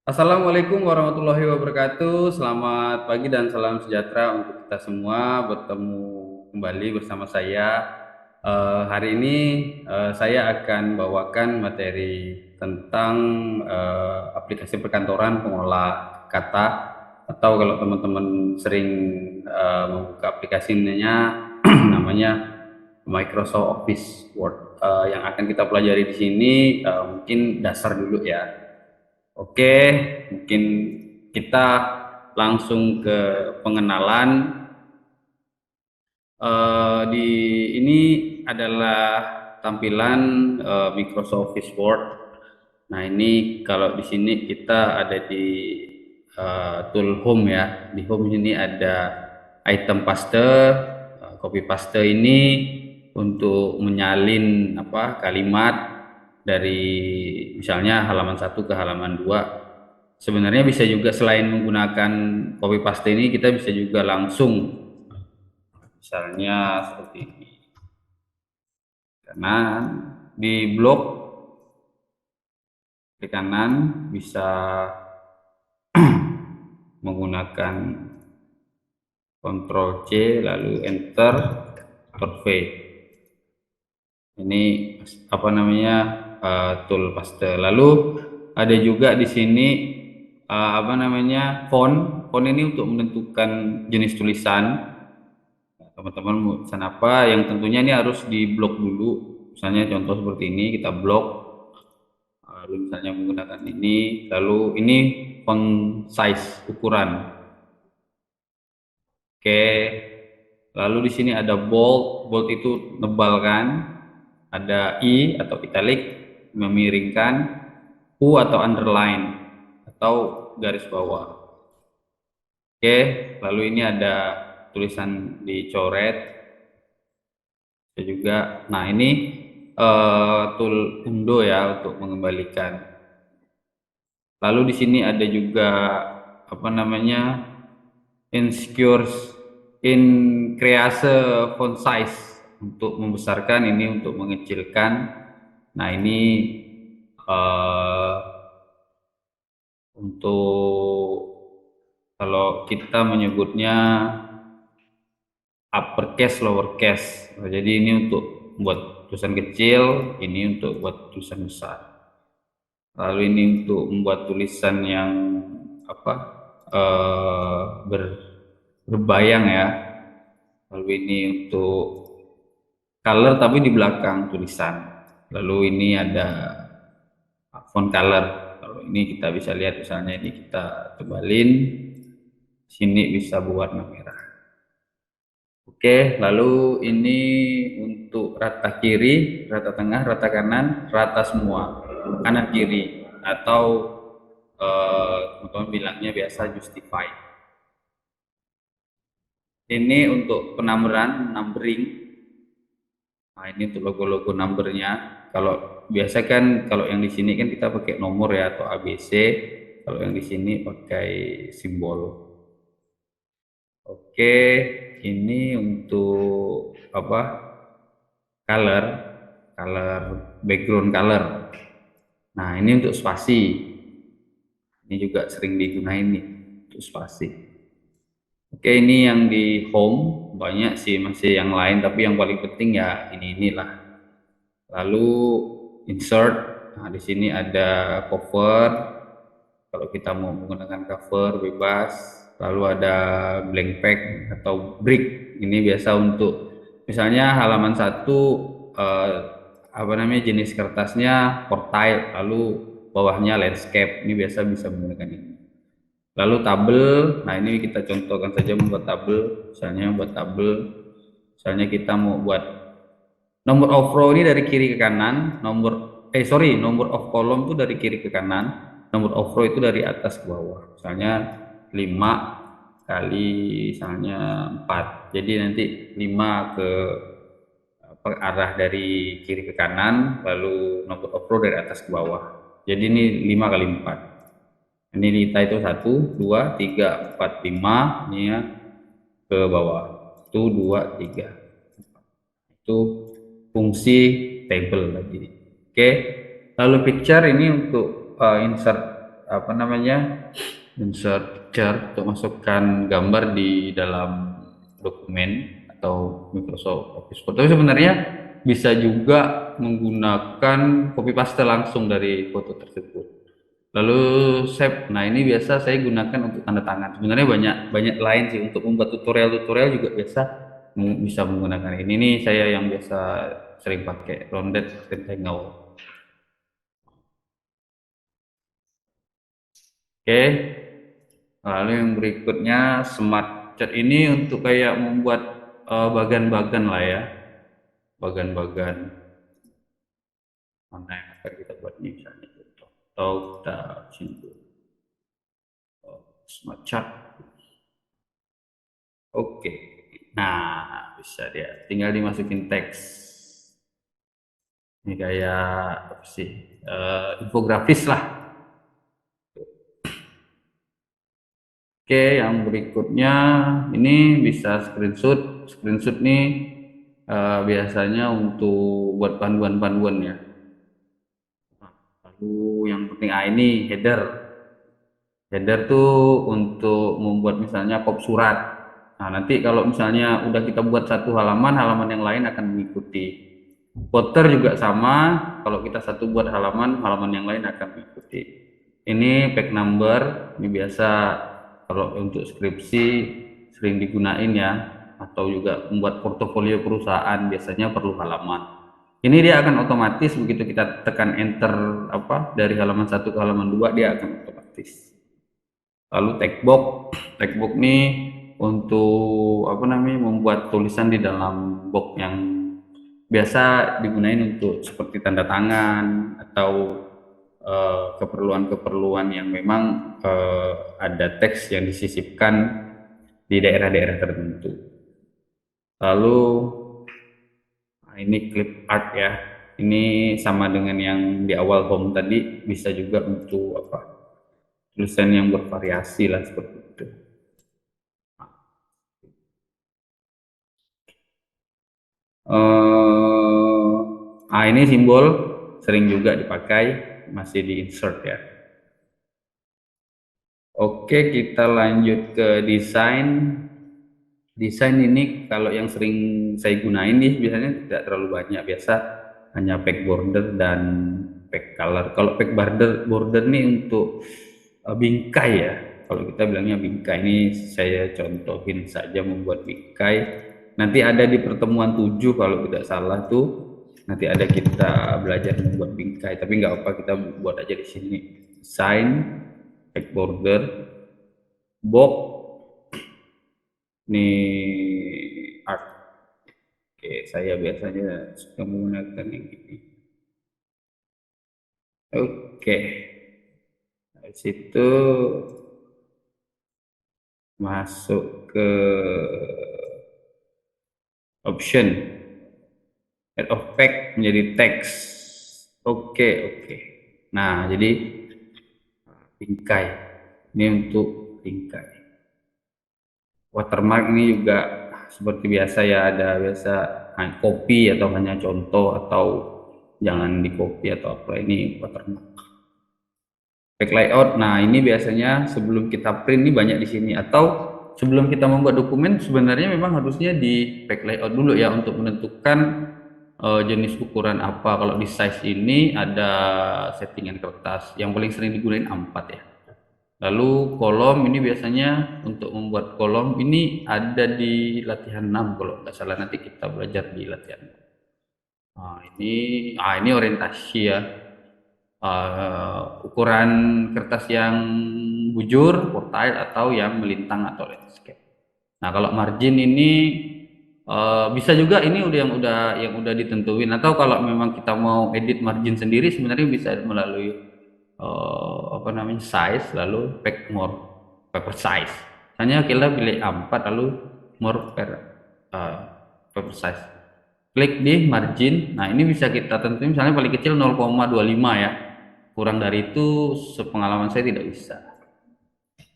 Assalamualaikum warahmatullahi wabarakatuh. Selamat pagi dan salam sejahtera untuk kita semua. Bertemu kembali bersama saya. Hari ini saya akan bawakan materi tentang aplikasi perkantoran pengolah kata, atau kalau teman-teman sering membuka aplikasinya namanya Microsoft Office Word. Yang akan kita pelajari di sini mungkin dasar dulu ya. Oke, mungkin kita langsung ke pengenalan. Di ini adalah tampilan Microsoft Office Word. Nah, ini kalau di sini kita ada di tool home ya. Di home ini ada item paste, copy paste ini untuk menyalin kalimat dari misalnya halaman 1 ke halaman 2. Sebenarnya bisa juga selain menggunakan copy paste ini, kita bisa juga langsung, misalnya seperti ini. Kanan di blok di kanan bisa menggunakan Ctrl C lalu Enter, Ctrl V. Ini tool paste. Lalu ada juga di sini font. Font ini untuk menentukan jenis tulisan. Teman-teman mau tulisan apa, yang tentunya ini harus diblok dulu. Misalnya contoh seperti ini, kita blok. Lalu misalnya menggunakan ini, lalu ini font size, ukuran. Oke. Lalu di sini ada bold. Bold itu nebalkan. Ada I atau italic, memiringkan. U atau underline atau garis bawah. Oke, lalu ini ada tulisan dicoret. Bisa juga. Nah, ini tool undo ya untuk mengembalikan. Lalu di sini ada juga increase font size untuk membesarkan, ini untuk mengecilkan. Nah, ini untuk kalau kita menyebutnya uppercase, lowercase. Jadi ini untuk buat tulisan kecil, ini untuk buat tulisan besar. Lalu ini untuk membuat tulisan yang berbayang ya. Lalu ini untuk color tapi di belakang tulisan. Lalu ini ada font color. Kalau ini kita bisa lihat, misalnya ini kita tebalin, sini bisa berwarna merah. Oke, lalu ini untuk rata kiri, rata tengah, rata kanan, rata semua, kanan kiri, atau teman-teman bilangnya biasa justify. Ini untuk penameran, numbering. Nah, ini untuk logo-logo numbernya. Kalau biasa kan, kalau yang di sini kan kita pakai nomor ya, atau ABC. Kalau yang di sini pakai simbol. Oke, ini untuk color background color. Nah, ini untuk spasi. Ini juga sering digunakan nih untuk spasi. Oke, ini yang di home. Banyak sih masih yang lain, tapi yang paling penting ya inilah. Lalu insert. Nah, di sini ada cover. Kalau kita mau menggunakan cover bebas. Lalu ada blank page atau brick. Ini biasa untuk misalnya halaman 1 jenis kertasnya portrait, lalu bawahnya landscape. Ini biasa bisa menggunakan ini. Lalu tabel. Nah, ini kita contohkan saja membuat tabel. Misalnya kita mau buat nomor of row ini dari kiri ke kanan, nomor of column itu dari kiri ke kanan, nomor of row itu dari atas ke bawah. Misalnya 5 kali misalnya 4. Jadi nanti 5 ke arah dari kiri ke kanan, lalu nomor of row dari atas ke bawah. Jadi ini 5 kali 4. Ini kita itu 1, 2, 3, 4, 5, ini ya ke bawah. 1, 2, 3. Itu fungsi table tadi. Oke. Lalu picture ini untuk insert apa namanya, insert picture untuk masukkan gambar di dalam dokumen atau Microsoft Office Foto. Tapi sebenarnya bisa juga menggunakan copy paste langsung dari foto tersebut. Lalu save. Nah, ini biasa saya gunakan untuk tanda tangan. Sebenarnya banyak banyak lain sih untuk membuat tutorial-tutorial juga biasa bisa menggunakan ini. Nih saya yang biasa sering pakai Rounded Rectangle. Oke. Lalu yang berikutnya Smart Chat ini untuk kayak membuat bagan-bagan lah ya. Bagan-bagan mana yang akan kita buat nih misalnya contoh. Atau kita sini Smart Chat. Oke. Nah, bisa dia. Tinggal dimasukin teks. Ini kayak apa sih? Infografis lah. Oke, yang berikutnya ini bisa screenshot. Screenshot nih biasanya untuk buat panduan-panduan ya. Lalu yang penting ini header. Header tuh untuk membuat misalnya kop surat. Nah, nanti kalau misalnya udah kita buat satu halaman, halaman yang lain akan mengikuti. Footer juga sama, kalau kita satu buat halaman, halaman yang lain akan mengikuti. Ini pack number, ini biasa kalau untuk skripsi sering digunain ya, atau juga membuat portofolio perusahaan biasanya perlu halaman. Ini dia akan otomatis begitu kita tekan enter apa dari halaman satu ke halaman 2 dia akan otomatis. Lalu textbox nih untuk apa namanya membuat tulisan di dalam box yang biasa digunain untuk seperti tanda tangan atau keperluan-keperluan yang memang ada teks yang disisipkan di daerah-daerah tertentu. Lalu ini clip art ya. Ini sama dengan yang di awal home tadi, bisa juga untuk apa? Tulisan yang bervariasi lah seperti itu. Ini simbol sering juga dipakai, masih di insert ya. Oke, kita lanjut ke desain. Desain ini kalau yang sering saya gunain nih biasanya tidak terlalu banyak, biasa hanya pack border dan pack color. Kalau pack border nih untuk bingkai ya. Kalau kita bilangnya bingkai, ini saya contohin saja membuat bingkai. Nanti ada di pertemuan 7 kalau tidak salah tuh. Nanti ada kita belajar membuat bingkai, tapi nggak apa kita buat aja di sini. Design, pack border, box, nih art. Oke, saya biasanya suka menggunakan yang ini. Oke, dari situ masuk ke option, add of pack menjadi teks. Oke, oke. Nah, jadi bingkai. Ini untuk bingkai. Watermark ini juga seperti biasa ya, ada biasa copy atau hanya contoh atau jangan di copy atau apa, ini watermark. Back layout. Nah, ini biasanya sebelum kita print ini banyak di sini, atau sebelum kita membuat dokumen sebenarnya memang harusnya di back layout dulu ya untuk menentukan jenis ukuran apa. Kalau di size ini ada settingan kertas yang paling sering digunakan A4 ya. Lalu kolom ini biasanya untuk membuat kolom ini ada di latihan 6 kalau nggak salah, nanti kita belajar di latihan 6. Ini orientasi ya. Ukuran kertas yang bujur, quartile atau yang melintang atau landscape. Nah, kalau margin ini bisa juga ini udah ditentuin, atau kalau memang kita mau edit margin sendiri sebenarnya bisa melalui apa namanya size lalu pack more paper size. Hanya kita pilih A4 lalu more uh, paper size. Klik di margin. Nah, ini bisa kita tentuin misalnya paling kecil 0,25 ya. Kurang dari itu sepengalaman saya tidak bisa.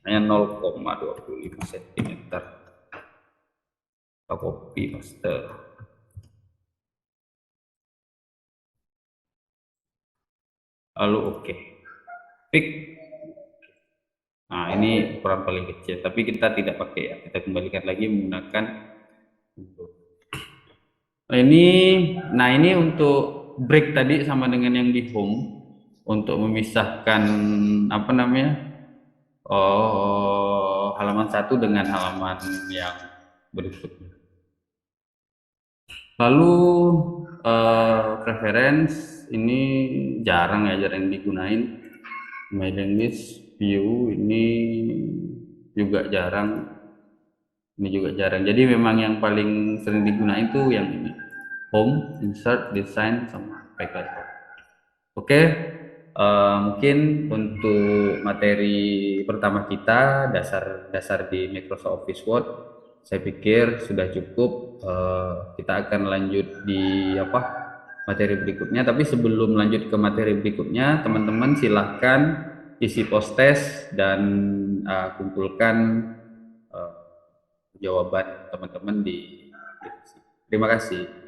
Hanya 0,25 cm. Kita copy paste. Lalu oke. Fix. Nah, ini ukuran paling kecil, tapi kita tidak pakai ya. Kita kembalikan lagi menggunakan Nah, ini untuk break tadi sama dengan yang di home untuk memisahkan apa namanya halaman satu dengan halaman yang berikutnya. Lalu preference ini jarang digunain. Mailing list view ini juga jarang. Ini juga jarang. Jadi memang yang paling sering digunakan itu yang ini. Home, insert, design, sama backlight. Oke, mungkin untuk materi pertama kita dasar-dasar di Microsoft Office Word, saya pikir sudah cukup. Kita akan lanjut di apa materi berikutnya. Tapi sebelum lanjut ke materi berikutnya, teman-teman silahkan isi post test dan kumpulkan eh, jawaban teman-teman di. Terima kasih.